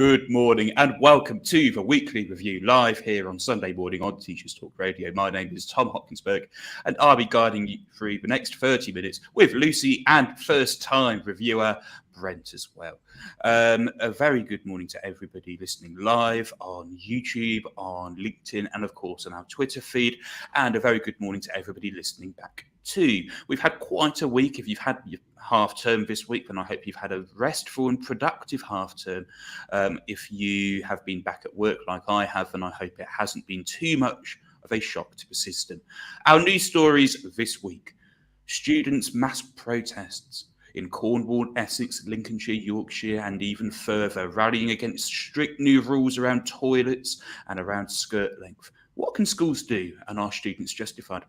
Good morning and welcome to the weekly review live here on Sunday morning on Teachers Talk Radio. My name is Tom Hopkinsberg and I'll be guiding you through the next 30 minutes with Lucy and first-time reviewer Brent as well. A very good morning to everybody listening live on YouTube, on LinkedIn, and of course on our Twitter feed. And a very good morning to everybody listening back too. We've had quite a week. If you've had your half term this week, then I hope you've had a restful and productive half term. If you have been back at work like I have, then I hope it hasn't been too much of a shock to the system. Our news stories this week: students' mass protests in Cornwall, Essex, Lincolnshire, Yorkshire, and even further, rallying against strict new rules around toilets and around skirt length. What can schools do, and are students justified?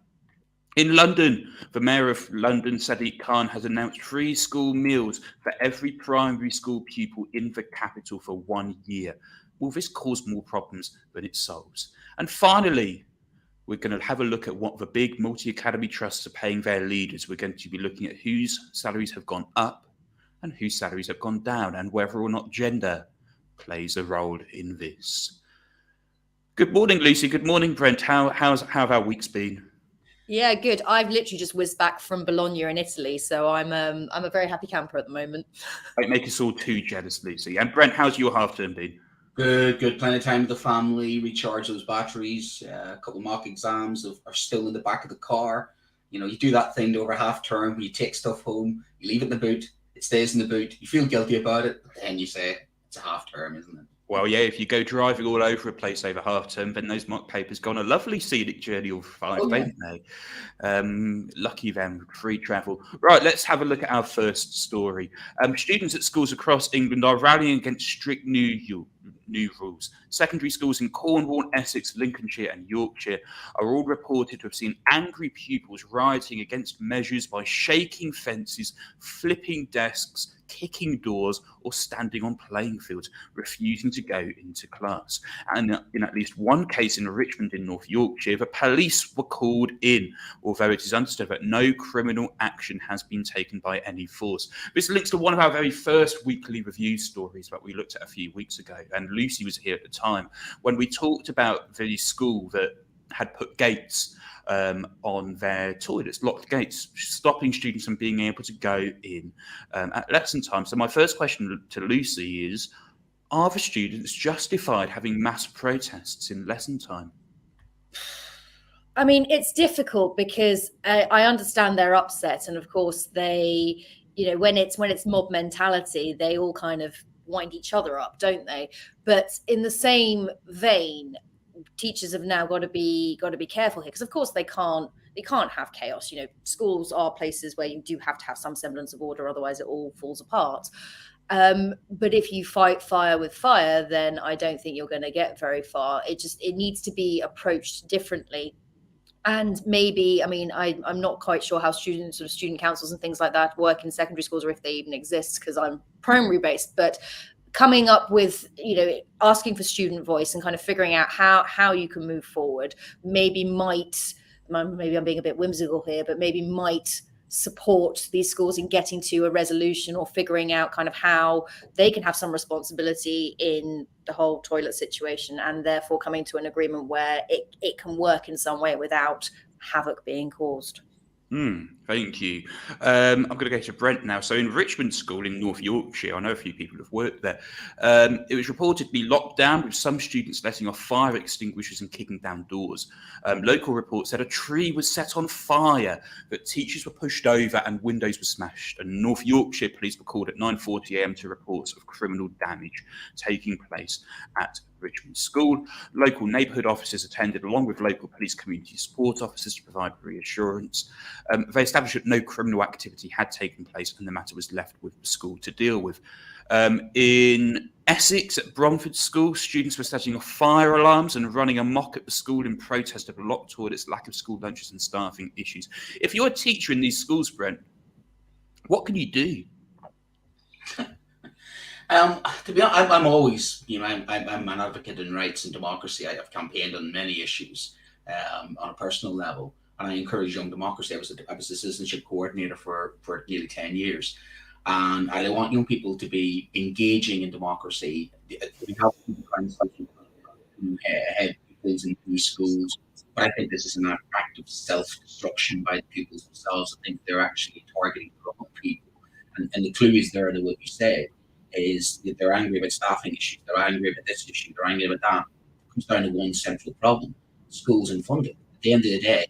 In London, the Mayor of London, Sadiq Khan, has announced free school meals for every primary school pupil in the capital for 1 year. Will this cause more problems than it solves? And finally, we're going to have a look at what the big multi-academy trusts are paying their leaders. We're going to be looking at whose salaries have gone up and whose salaries have gone down, and whether or not gender plays a role in this. Good morning, Lucy. Good morning, Brent. How have our weeks been? Yeah, good. I've literally just whizzed back from Bologna in Italy, so I'm a very happy camper at the moment. Don't make us all too jealous, Lucy. And Brent, how's your half term been? Good. Plenty of time with the family, recharge those batteries. A couple of mock exams are still in the back of the car. You know, you do that thing over half term where you take stuff home, you leave it in the boot, it stays in the boot. You feel guilty about it, but then you say it's a half term, isn't it? Well, yeah, if you go driving all over a place over half term, then those mock papers go on a lovely scenic journey of 5, don't they? Lucky them, free travel. Right, let's have a look at our first story. Students at schools across England are rallying against strict new rules. Secondary schools in Cornwall, Essex, Lincolnshire and Yorkshire are all reported to have seen angry pupils rioting against measures by shaking fences, flipping desks, kicking doors or standing on playing fields, refusing to go into class. And in at least one case in Richmond in North Yorkshire, the police were called in, although it is understood that no criminal action has been taken by any force. This links to one of our very first weekly review stories that we looked at a few weeks ago, and Lucy was here at the time when we talked about the school that had put gates on their toilets, locked gates, stopping students from being able to go in at lesson time. So my first question to Lucy is, are the students justified having mass protests in lesson time? I mean, it's difficult because I understand they're upset, and of course they, you know, when it's mob mentality, they all kind of wind each other up, don't they? But in the same vein, teachers have now got to be careful here, because of course they can't have chaos. You know, schools are places where you do have to have some semblance of order, otherwise it all falls apart. But if you fight fire with fire, then I don't think you're going to get very far. It needs to be approached differently. And maybe, I mean, I'm not quite sure how student councils and things like that work in secondary schools, or if they even exist, because I'm primary based, but coming up with, you know, asking for student voice and kind of figuring out how you can move forward, maybe I'm being a bit whimsical here, but maybe might support these schools in getting to a resolution, or figuring out kind of how they can have some responsibility in the whole toilet situation, and therefore coming to an agreement where it can work in some way without havoc being caused. Thank you. I'm going to go to Brent now. So in Richmond School in North Yorkshire, I know a few people have worked there. It was reportedly locked down, with some students letting off fire extinguishers and kicking down doors. Local reports said a tree was set on fire, that teachers were pushed over and windows were smashed. And North Yorkshire police were called at 9:40 a.m. to reports of criminal damage taking place at Richmond School. Local neighbourhood officers attended, along with local police community support officers, to provide reassurance. They established that no criminal activity had taken place, and the matter was left with the school to deal with. In Essex, at Bromford School, students were setting off fire alarms and running amok at the school in protest of locked toilets, lack of school lunches and staffing issues. If you're a teacher in these schools, Brent, what can you do? To be honest, I'm always, you know, I'm an advocate in rights and democracy. I have campaigned on many issues on a personal level, and I encourage Young Democracy. I was a citizenship coordinator for nearly 10 years. And I want young people to be engaging in democracy. We have to head pupils into schools, but I think this is an act of self-destruction by the pupils themselves. I think they're actually targeting the wrong people. And the clue is there to what you said, is that they're angry about staffing issues, they're angry about this issue, they're angry about that. It comes down to one central problem: schools and funding. At the end of the day,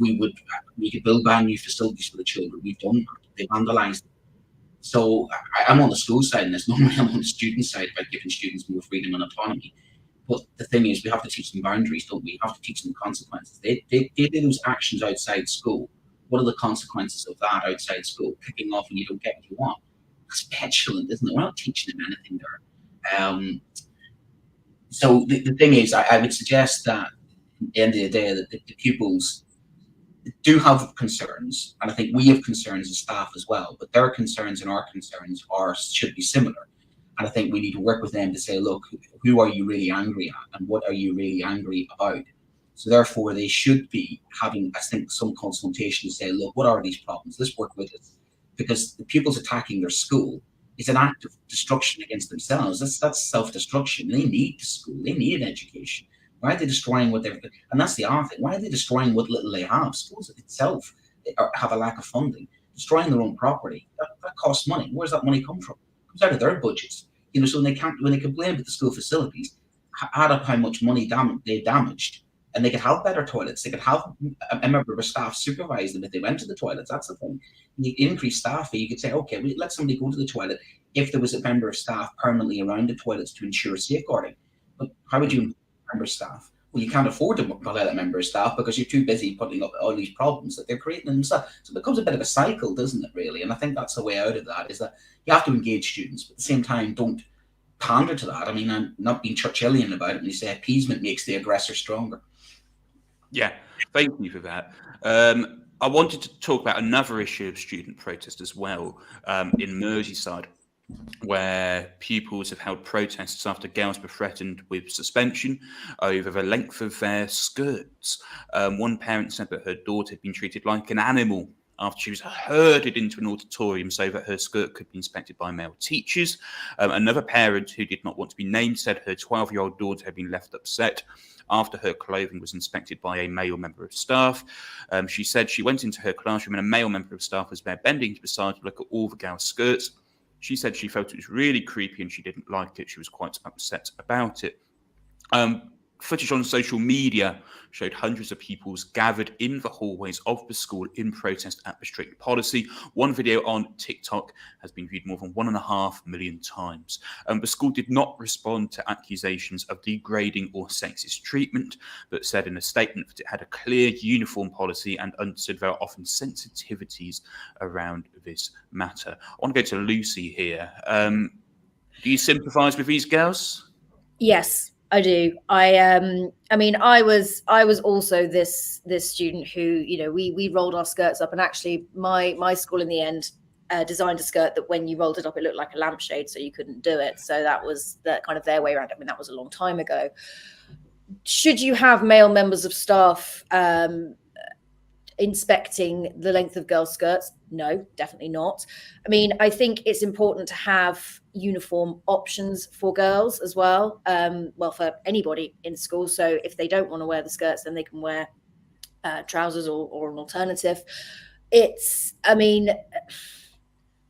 we could build brand new facilities for the children. We've done that. They've vandalised them. So I'm on the school side in this. Normally I'm on the student side about giving students more freedom and autonomy. But the thing is, we have to teach them boundaries, don't we? We have to teach them consequences. They do those actions outside school. What are the consequences of that outside school? Kicking off when you don't get what you want. That's petulant, isn't it? We're not teaching them anything there. So the thing is, I would suggest that at the end of the day, that the pupils do have concerns, and I think we have concerns as staff as well. But their concerns and our concerns should be similar. And I think we need to work with them to say, look, who are you really angry at, and what are you really angry about? So therefore, they should be having, I think, some consultation to say, look, what are these problems? Let's work with it, because the pupils attacking their school is an act of destruction against themselves. That's self-destruction. They need school. They need an education. Why are they destroying what they've? And that's the other thing. Why are they destroying what little they have? Schools itself have a lack of funding. Destroying their own property, that costs money. Where does that money come from? It comes out of their budgets. So when they complain about the school facilities, add up how much money they damaged, and they could have better toilets. They could have a member of staff supervise them if they went to the toilets. That's the thing. You increase staff, you could say, okay, we let somebody go to the toilet if there was a member of staff permanently around the toilets to ensure safeguarding. But how would you member of staff? Well, you can't afford to let a member of staff because you're too busy putting up all these problems that they're creating themselves. So it becomes a bit of a cycle, doesn't it, really? And I think that's the way out of that, is that you have to engage students, but at the same time, don't pander to that. I mean, I'm not being Churchillian about it when you say appeasement makes the aggressor stronger. Yeah, thank you for that. I wanted to talk about another issue of student protest as well, in Merseyside, where pupils have held protests after girls were threatened with suspension over the length of their skirts. One parent said that her daughter had been treated like an animal after she was herded into an auditorium so that her skirt could be inspected by male teachers. Another parent, who did not want to be named, said her 12-year-old daughter had been left upset after her clothing was inspected by a male member of staff. She said she went into her classroom and a male member of staff was there bending to the side to look at all the girls' skirts. She said she felt it was really creepy and she didn't like it. She was quite upset about it. Footage on social media showed hundreds of pupils gathered in the hallways of the school in protest at the strict policy. One video on TikTok has been viewed more than 1.5 million times. The school did not respond to accusations of degrading or sexist treatment, but said in a statement that it had a clear uniform policy and understood there are often sensitivities around this matter. I want to go to Lucy here. Do you sympathise with these girls? Yes, I do. I mean, I was also this student who, you know, we rolled our skirts up, and actually my school in the end designed a skirt that when you rolled it up, it looked like a lampshade, so you couldn't do it. So that was the kind of their way around it. I mean, that was a long time ago. Should you have male members of staff inspecting the length of girls' skirts? No, definitely not. I mean, I think it's important to have uniform options for girls as well. Well, for anybody in school. So if they don't want to wear the skirts, then they can wear trousers or an alternative. I mean,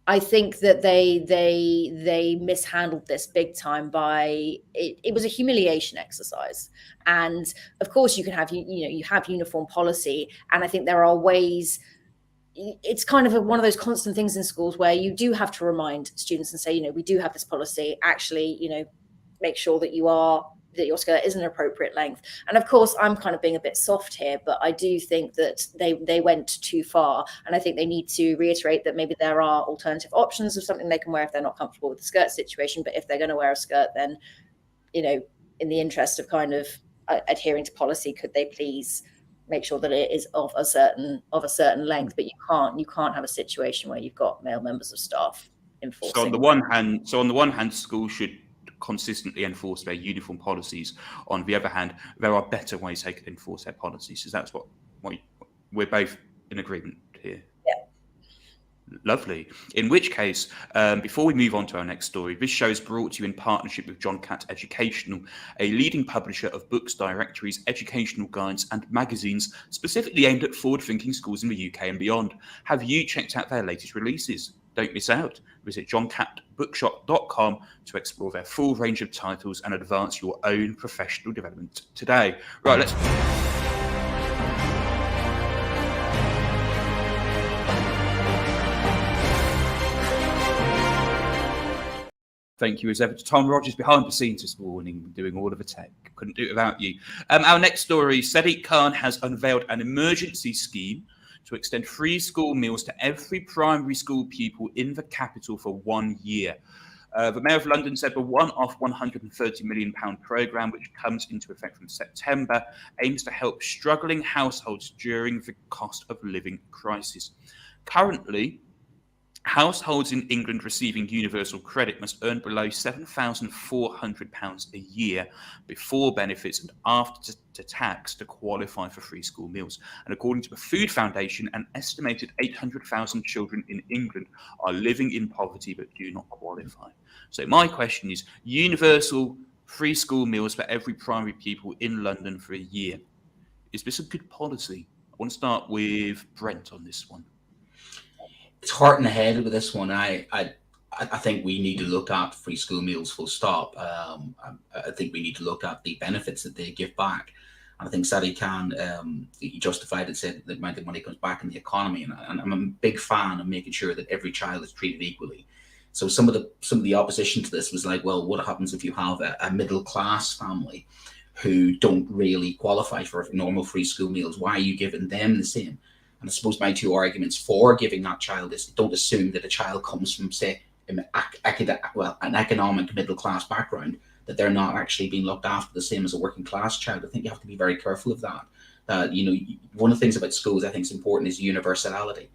I think that they mishandled this big time by it was a humiliation exercise. And of course you can have, you have uniform policy. And I think there are ways, it's kind of one of those constant things in schools where you do have to remind students and say, we do have this policy, actually, make sure that your skirt is an appropriate length. And of course, I'm kind of being a bit soft here, but I do think that they went too far. And I think they need to reiterate that maybe there are alternative options of something they can wear if they're not comfortable with the skirt situation. But if they're going to wear a skirt, then, in the interest of kind of adhering to policy, could they please make sure that it is of a certain length? But you can't have a situation where you've got male members of staff enforcing. So on the one hand, schools should consistently enforce their uniform policies. On the other hand, there are better ways they could enforce their policies. So that's what we're both in agreement here. Yeah. Lovely. In which case, before we move on to our next story, this show is brought to you in partnership with John Catt Educational, a leading publisher of books, directories, educational guides, and magazines specifically aimed at forward-thinking schools in the UK and beyond. Have you checked out their latest releases? Don't miss out. Visit johncattbookshop.com to explore their full range of titles and advance your own professional development today. Right, let's... Thank you as ever to Tom Rogers behind the scenes this morning, doing all of the tech. Couldn't do it without you. Our next story, Sadiq Khan has unveiled an emergency scheme to extend free school meals to every primary school pupil in the capital for 1 year. The Mayor of London said the one-off £130 million programme, which comes into effect from September, aims to help struggling households during the cost of living crisis. Currently, households in England receiving universal credit must earn below £7,400 a year before benefits and after tax to qualify for free school meals. And according to the Food Foundation, an estimated 800,000 children in England are living in poverty but do not qualify. So my question is, universal free school meals for every primary pupil in London for a year. Is this a good policy? I want to start with Brent on this one. It's heart in the head with this one. I think we need to look at free school meals full stop. I think we need to look at the benefits that they give back. And I think Sadiq Khan, he justified it, said that the amount of money comes back in the economy. And I'm a big fan of making sure that every child is treated equally. So some of the opposition to this was like, well, what happens if you have a middle class family who don't really qualify for normal free school meals? Why are you giving them the same? And I suppose my two arguments for giving that child is, don't assume that a child comes from, say, an economic middle class background, that they're not actually being looked after the same as a working class child. I think you have to be very careful of that. One of the things about schools I think is important is universality.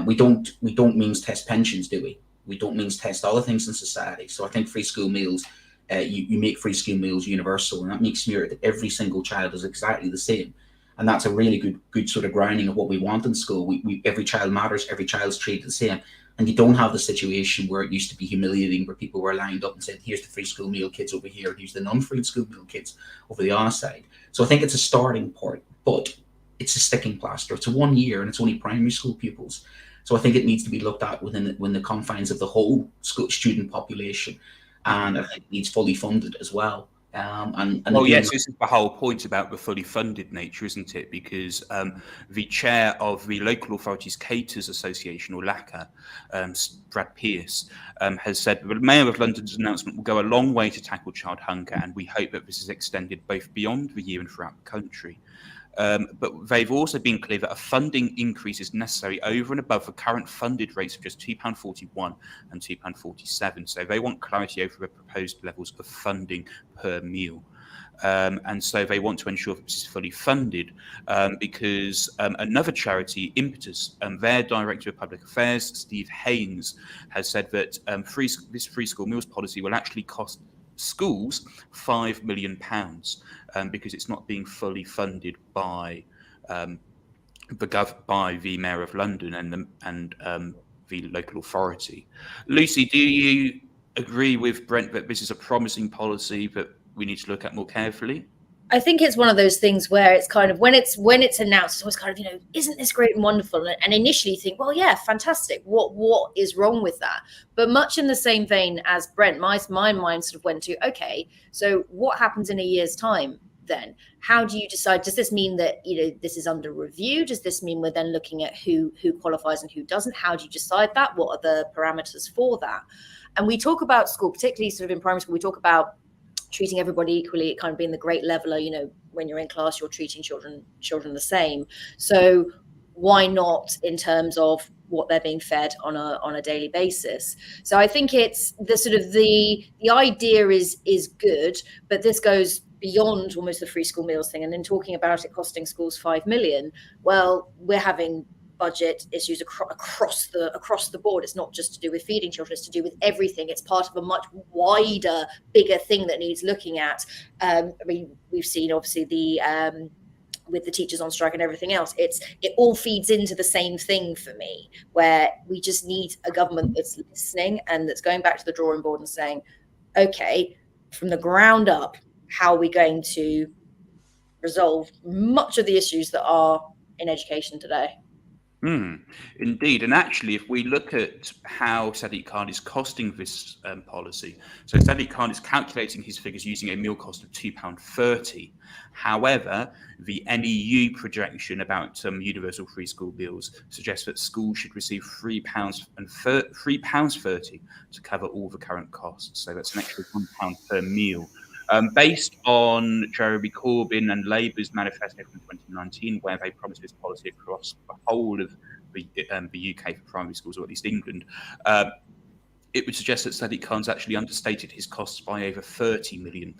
We don't means test pensions, do we? We don't means test other things in society. So I think free school meals, you make free school meals universal, and that makes sure that every single child is exactly the same. And that's a really good sort of grounding of what we want in school. Every child matters, every child's treated the same. And you don't have the situation where it used to be humiliating, where people were lined up and said, here's the free school meal kids over here, and here's the non-free school meal kids over the other side. So I think it's a starting point, but it's a sticking plaster. It's a 1 year and it's only primary school pupils. So I think it needs to be looked at within the confines of the whole school student population. And I think it needs fully funded as well. Yes, this is the whole point about the fully funded nature, isn't it? Because the chair of the Local Authorities Caterers Association, or LACA, Brad Pearce, has said the Mayor of London's announcement will go a long way to tackle child hunger, and we hope that this is extended both beyond the year and throughout the country. But they've also been clear that a funding increase is necessary over and above the current funded rates of just £2.41 and £2.47. So they want clarity over the proposed levels of funding per meal. And so they want to ensure that this is fully funded because another charity, Impetus, their Director of Public Affairs, Steve Haynes, has said that this free school meals policy will actually cost schools £5 million because it's not being fully funded by the Mayor of London and the local authority. Lucy, do you agree with Brent that this is a promising policy that we need to look at more carefully? I think it's one of those things where it's kind of when it's announced, it's always kind of, isn't this great and wonderful? And initially you think, well, yeah, fantastic. What is wrong with that? But much in the same vein as Brent, my mind sort of went to, okay, so what happens in a year's time then? How do you decide? Does this mean that this is under review? Does this mean we're then looking at who qualifies and who doesn't? How do you decide that? What are the parameters for that? And we talk about school, particularly sort of in primary school, we talk about treating everybody equally, kind of being the great leveler. When you're in class, you're treating children the same. So why not in terms of what they're being fed on a daily basis? So I think it's the sort of the idea is good, but this goes beyond almost the free school meals thing. And then talking about it costing schools £5 million, well, we're having budget issues across the board. It's not just to do with feeding children, it's to do with everything. It's part of a much wider, bigger thing that needs looking at. We've seen obviously the with the teachers on strike and everything else. It all feeds into the same thing for me, where we just need a government that's listening and that's going back to the drawing board and saying, okay, from the ground up, how are we going to resolve much of the issues that are in education today? Indeed. And actually, if we look at how Sadiq Khan is costing this policy, so Sadiq Khan is calculating his figures using a meal cost of £2.30. However, the NEU projection about universal free school meals suggests that schools should receive £3.30 to cover all the current costs. So that's an extra £1 per meal. Based on Jeremy Corbyn and Labour's manifesto from 2019, where they promised this policy across the whole of the UK for primary schools, or at least England, it would suggest that Sadiq Khan's actually understated his costs by over £30 million.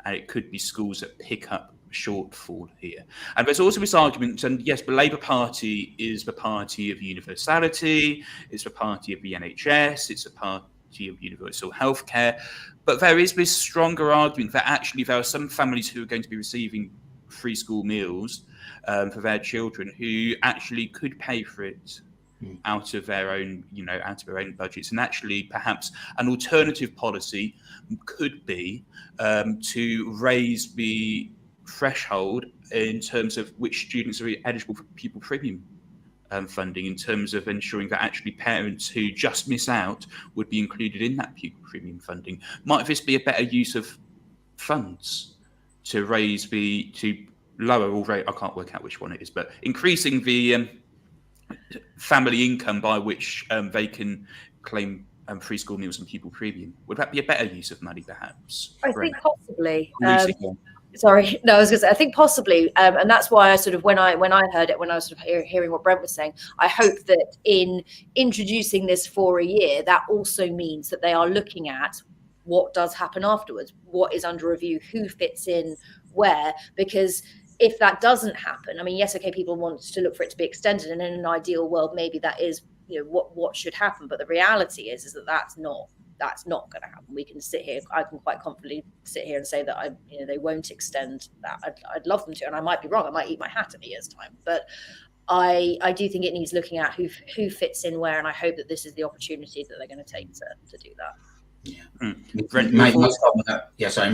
And it could be schools that pick up a shortfall here. And there's also this argument, and yes, the Labour Party is the party of universality, it's the party of the NHS, it's a party of universal healthcare. But there is this stronger argument that actually there are some families who are going to be receiving free school meals for their children who actually could pay for it out of their own, budgets. And actually, perhaps an alternative policy could be to raise the threshold in terms of which students are eligible for pupil premium funding, in terms of ensuring that actually parents who just miss out would be included in that pupil premium funding. Might this be a better use of funds to lower or rate? I can't work out which one it is, but increasing the family income by which they can claim free school meals and pupil premium. Would that be a better use of money, perhaps? I think possibly. Sorry, no, I was going to say, I think possibly, and that's why I sort of, when I heard it, when I was sort of hearing what Brent was saying, I hope that in introducing this for a year, that also means that they are looking at what does happen afterwards, what is under review, who fits in where, because if that doesn't happen, I mean, yes, okay, people want to look for it to be extended, and in an ideal world, maybe that is, what should happen. But the reality is that that's not going to happen. We can sit here, I can quite confidently sit here and say that they won't extend that. I'd love them to, and I might be wrong. I might eat my hat in a year's time, but I do think it needs looking at who fits in where, and I hope that this is the opportunity that they're going to take to do that. Yeah. My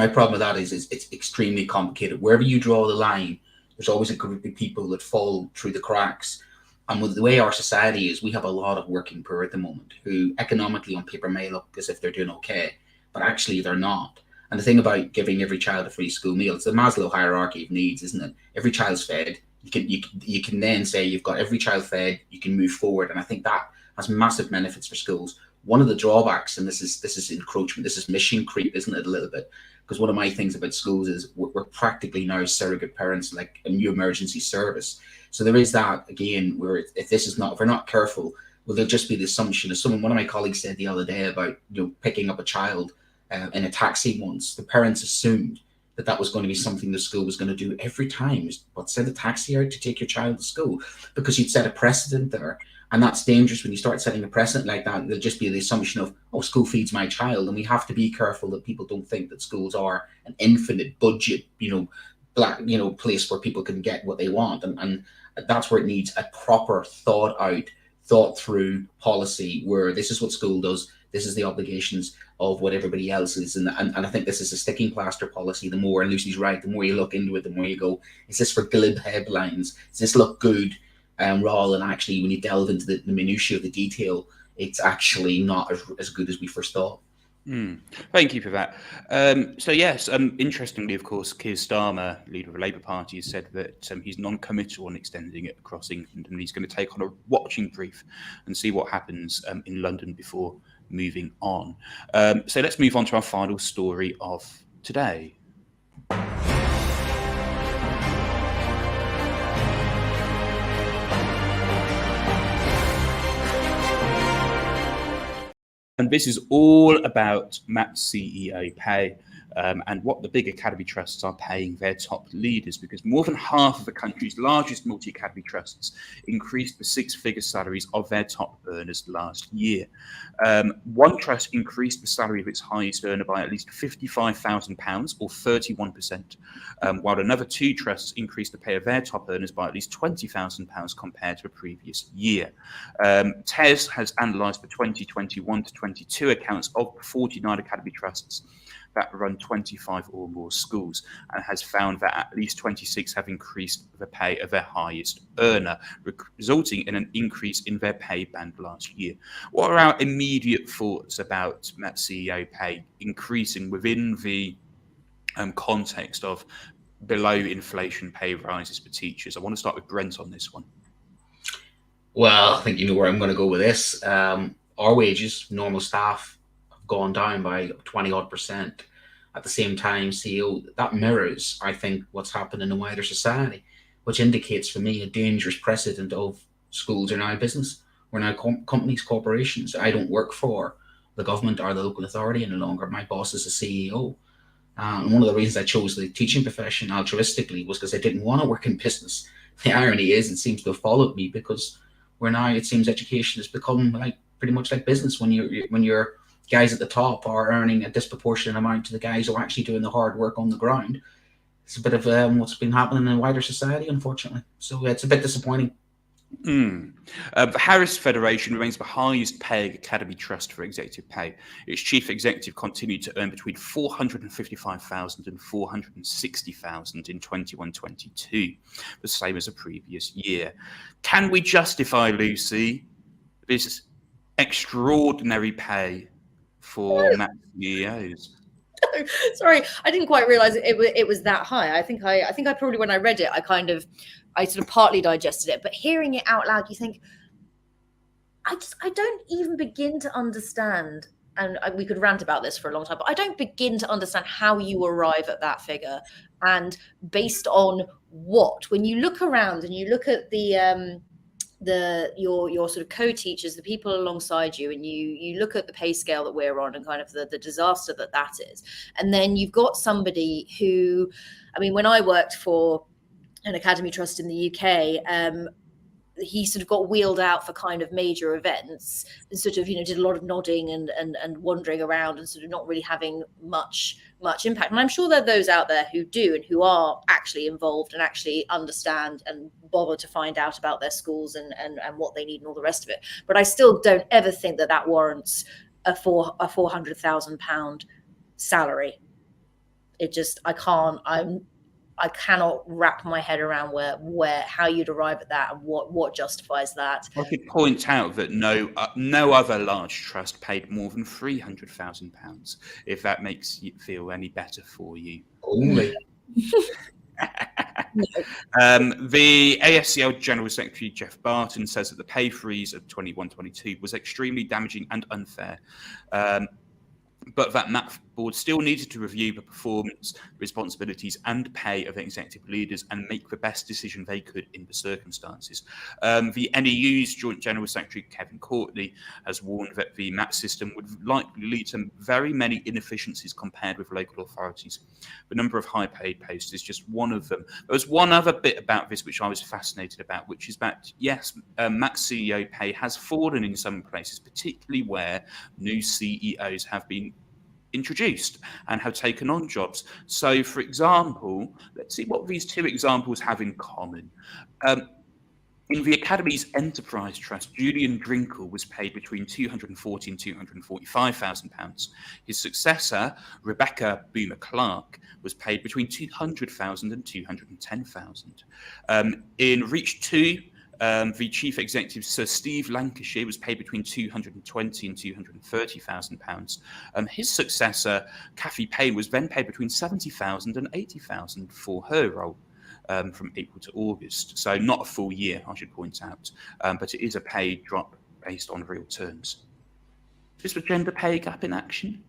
problem with that is it's extremely complicated. Wherever you draw the line, there's always a group of people that fall through the cracks. And with the way our society is, we have a lot of working poor at the moment who economically on paper may look as if they're doing okay, but actually they're not. And the thing about giving every child a free school meal, it's the Maslow hierarchy of needs, isn't it? Every child's fed. You can then say you've got every child fed, you can move forward. And I think that has massive benefits for schools. One of the drawbacks, and this is encroachment, this is mission creep, isn't it, a little bit? Because one of my things about schools is we're practically now surrogate parents, like a new emergency service. So there is that, again, where if we're not careful, well, there'll just be the assumption, as one of my colleagues said the other day about picking up a child in a taxi once, the parents assumed that was going to be something the school was going to do every time, but send a taxi out to take your child to school, because you'd set a precedent there. And that's dangerous when you start setting a precedent like that. There'll just be the assumption of, school feeds my child. And we have to be careful that people don't think that schools are an infinite budget, place where people can get what they want. And that's where it needs a proper thought through policy, where this is what school does. This is the obligations of what everybody else is. And I think this is a sticking plaster policy. The more, and Lucy's right, the more you look into it, the more you go, is this for glib headlines? Does this look good? Rather than actually, when you delve into the minutiae of the detail, it's actually not as good as we first thought. Thank you for that. Interestingly, of course, Keir Starmer, leader of the Labour Party, has said that he's non-committal on extending it across England, and he's going to take on a watching brief and see what happens in London before moving on. So let's move on to our final story of today. And this is all about MAP's CEO pay. and what the big academy trusts are paying their top leaders, because more than half of the country's largest multi-academy trusts increased the six-figure salaries of their top earners last year. One trust increased the salary of its highest earner by at least £55,000 or 31%, while another two trusts increased the pay of their top earners by at least £20,000 compared to the previous year. TES has analysed the 2021 to 22 accounts of 49 academy trusts that run 25 or more schools, and has found that at least 26 have increased the pay of their highest earner, resulting in an increase in their pay band last year. What are our immediate thoughts about that CEO pay increasing within the context of below inflation pay rises for teachers? I want to start with Brent on this one. Well, I think you know where I'm going to go with this. Our wages, normal staff, have gone down by 20% at the same time. CEO, that mirrors, I think, what's happened in the wider society, which indicates for me a dangerous precedent of schools are now business. We're now companies, corporations. I don't work for the government or the local authority any longer. My boss is a CEO. And one of the reasons I chose the teaching profession altruistically was because I didn't want to work in business. The irony is, it seems to have followed me, because we're now, it seems education has become like pretty much like business when you're guys at the top are earning a disproportionate amount to the guys who are actually doing the hard work on the ground. It's a bit of what's been happening in wider society, unfortunately. So it's a bit disappointing. The Harris Federation remains the highest paying academy trust for executive pay. Its chief executive continued to earn between $455,000 and $460,000 in 21-22, the same as the previous year. Can we justify, Lucy, this extraordinary pay for MAP CEOs? Sorry, I didn't quite realize it was that high. I think I probably, when I read it, I sort of partly digested it, but hearing it out loud, you think, I don't even begin to understand, and we could rant about this for a long time, but I don't begin to understand how you arrive at that figure, and based on what. When you look around and you look at your sort of co-teachers, the people alongside you, and you look at the pay scale that we're on and kind of the disaster that is, and then you've got somebody who, I mean, when I worked for an academy trust in the UK, he sort of got wheeled out for kind of major events and sort of, did a lot of nodding and wandering around and sort of not really having much impact. And I'm sure there are those out there who do and who are actually involved and actually understand and bother to find out about their schools and what they need and all the rest of it. But I still don't ever think that warrants a £400,000 salary. It just, I cannot wrap my head around how you'd arrive at that and what justifies that. I could point out that no other large trust paid more than £300,000, if that makes you feel any better for you. Only. The ASCL General Secretary Jeff Barton says that the pay freeze of 21-22 was extremely damaging and unfair. But that MAP board still needed to review the performance, responsibilities and pay of executive leaders and make the best decision they could in the circumstances. The NEU's Joint General Secretary Kevin Courtney has warned that the MAP system would likely lead to very many inefficiencies compared with local authorities. The number of high paid posts is just one of them. There was one other bit about this which I was fascinated about, which is that, yes, MAP CEO pay has fallen in some places, particularly where new CEOs have been introduced and have taken on jobs. So, for example, let's see what these two examples have in common. In the Academy's Enterprise Trust, Julian Drinkle was paid between £240,000 and £245,000. His successor, Rebecca Boomer-Clark, was paid between £200,000 and £210,000. In Reach 2, the chief executive, Sir Steve Lancashire, was paid between £220,000 and £230,000. His successor, Kathy Payne, was then paid between £70,000 and £80,000 for her role from April to August. So not a full year, I should point out, but it is a pay drop based on real terms. Is the gender pay gap in action?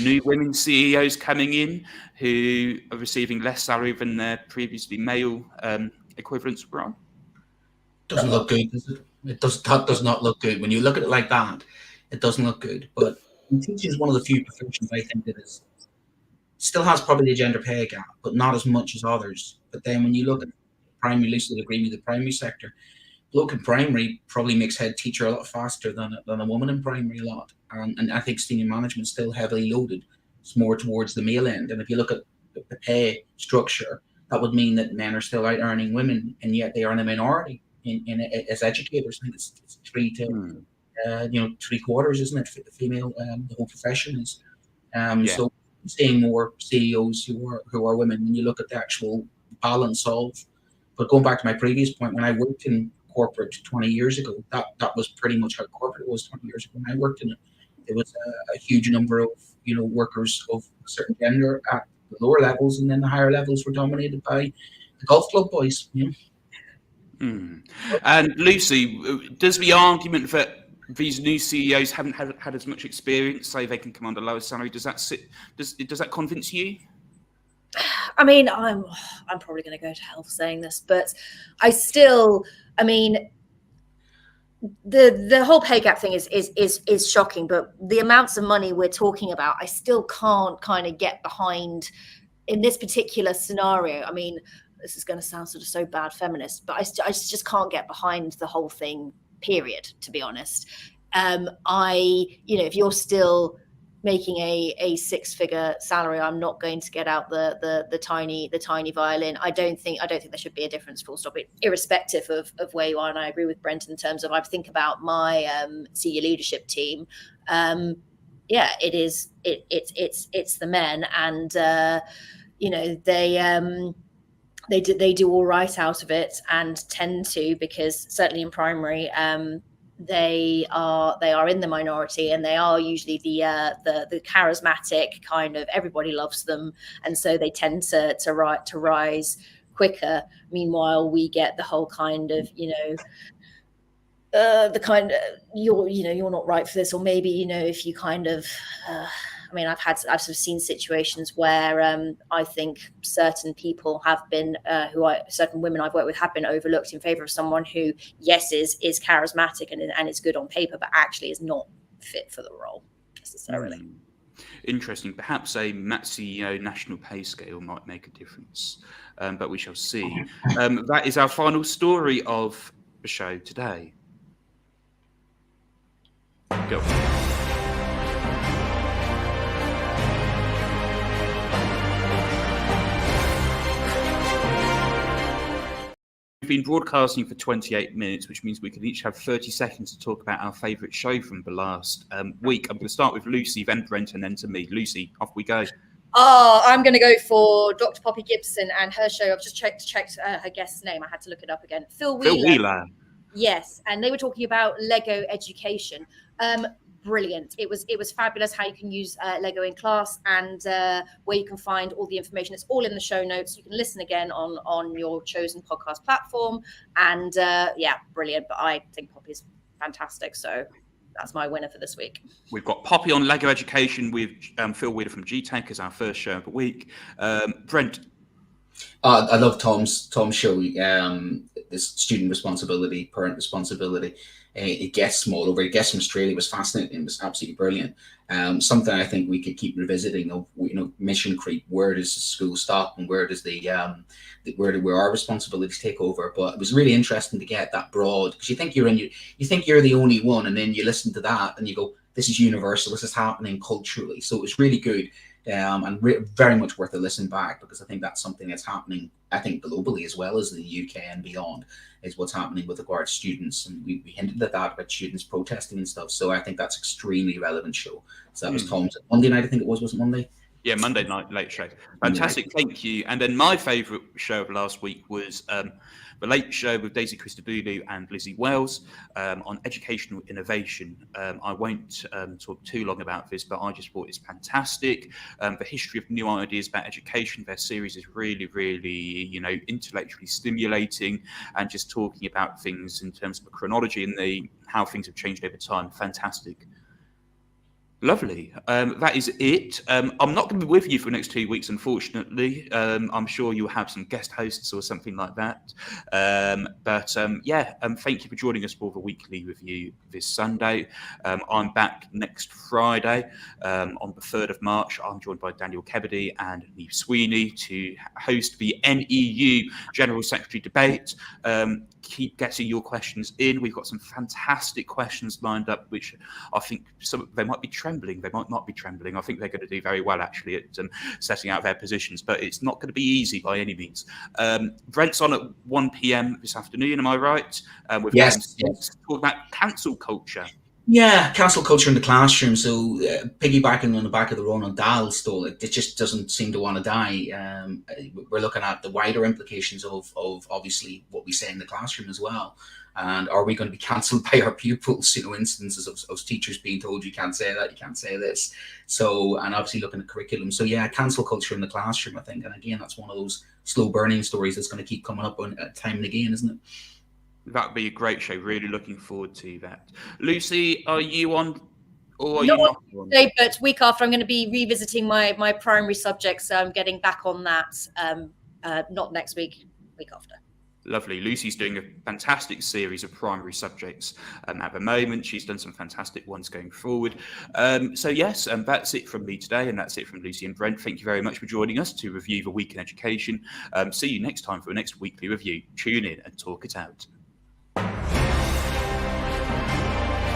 New women CEOs coming in who are receiving less salary than their previously male equivalents were on? Doesn't look good, does it? That does not look good. When you look at it like that, it doesn't look good. But teaching is one of the few professions I think that is still has probably a gender pay gap, but not as much as others. But then when you look at primary, Lucy would agree with the primary sector. Bloke in primary probably makes head teacher a lot faster than a woman in primary a lot. And I think senior management is still heavily loaded. It's more towards the male end. And if you look at the pay structure, that would mean that men are still out earning women, and yet they are in a minority as educators. I think it's 3 to 3/4, isn't it? The female, the whole profession is. So seeing more CEOs who are women when you look at the actual balance of. But going back to my previous point, when I worked in corporate 20 years ago, that was pretty much how corporate was 20 years ago. When I worked in it, there was a huge number of workers of a certain gender at the lower levels, and then the higher levels were dominated by the golf club boys. And Lucy, does the argument that these new CEOs haven't had as much experience, say they can command a lower salary, does that convince you? I mean, I'm probably going to go to hell for saying this, but I mean, the whole pay gap thing is shocking, but the amounts of money we're talking about, I still can't kind of get behind in this particular scenario. I mean, this is going to sound sort of so bad feminist, but I just can't get behind the whole thing, period, to be honest. If you're still making a 6-figure salary, I'm not going to get out the tiny violin. I don't think there should be a difference, full stop, irrespective of where you are. And I agree with Brent in terms of, I think about my senior leadership team. It's the men, and they do all right out of it, and tend to, because certainly in primary, they are in the minority, and they are usually the charismatic kind of, everybody loves them, and so they tend to rise quicker. Meanwhile, we get the whole kind of the kind of, you're not right for this, or maybe if you kind of I've sort of seen situations where I think certain people have been, certain women I've worked with have been overlooked in favor of someone who, yes, is charismatic and is good on paper, but actually is not fit for the role necessarily. Interesting. Perhaps a MATSE national pay scale might make a difference, but we shall see. That is our final story of the show today. Go. We've been broadcasting for 28 minutes, which means we can each have 30 seconds to talk about our favourite show from the last week. I'm going to start with Lucy, then Brent, and then to me. Lucy, off we go. Oh, I'm going to go for Dr. Poppy Gibson and her show. I've just checked her guest's name. I had to look it up again. Phil Wheeler. Yes, and they were talking about Lego education. Brilliant. It was fabulous how you can use Lego in class, and where you can find all the information. It's all in the show notes. You can listen again on your chosen podcast platform. And brilliant. But I think Poppy's fantastic. So that's my winner for this week. We've got Poppy on Lego education with Phil Wheeler from GTech as our first show of the week. Brent. I love Tom's show. This student responsibility, parent responsibility. It gets small over. It gets from Australia. Was fascinating. It was absolutely brilliant. Something I think we could keep revisiting of, mission creep. Where does the school stop, and where does where our responsibilities take over? But it was really interesting to get that broad, because you think you're the only one, and then you listen to that and you go, this is universal. This is happening culturally. So it was really good. And very much worth a listen back, because I think that's something that's happening, I think, globally as well as the UK and beyond, is what's happening with regard to students. And we hinted at that about students protesting and stuff. So I think that's extremely relevant show. So that was Tom's Monday night, I think it was it Monday? Yeah, Monday night late show. Fantastic, thank you. And then my favourite show of last week was The Late Show with Daisy Christodoulou and Lizzie Wells on educational innovation. I won't talk too long about this, but I just thought it's fantastic. The history of new ideas about education, their series is really, really, intellectually stimulating, and just talking about things in terms of the chronology and how things have changed over time. Fantastic. Lovely. That is it. I'm not going to be with you for the next 2 weeks, unfortunately. I'm sure you'll have some guest hosts or something like that. Thank you for joining us for the weekly review this Sunday. I'm back next Friday on the 3rd of March. I'm joined by Daniel Kebedy and Neve Sweeney to host the NEU General Secretary debate. Keep getting your questions in. We've got some fantastic questions lined up, which I think they might be trembling. They might not be trembling. I think they're going to do very well, actually, at setting out their positions, but it's not going to be easy by any means. Brent's on at 1 p.m. this afternoon, am I right? Yes. Talk about cancel culture. Yeah, cancel culture in the classroom. So piggybacking on the back of the Ronan Dahl stole, it just doesn't seem to want to die. We're looking at the wider implications of obviously what we say in the classroom as well. And are we going to be cancelled by our pupils? Instances of teachers being told you can't say that, you can't say this. So, and obviously looking at curriculum. So yeah, cancel culture in the classroom, I think. And again, that's one of those slow burning stories that's going to keep coming up on time and again, isn't it? That'd be a great show. Really looking forward to that. Lucy, are you on or are Not you not on? today, but week after, I'm going to be revisiting my primary subjects. So I'm getting back on that. Not next week, week after. Lovely. Lucy's doing a fantastic series of primary subjects at the moment. She's done some fantastic ones going forward. That's it from me today, and that's it from Lucy and Brent. Thank you very much for joining us to review the week in education. See you next time for the next weekly review. Tune in and talk it out.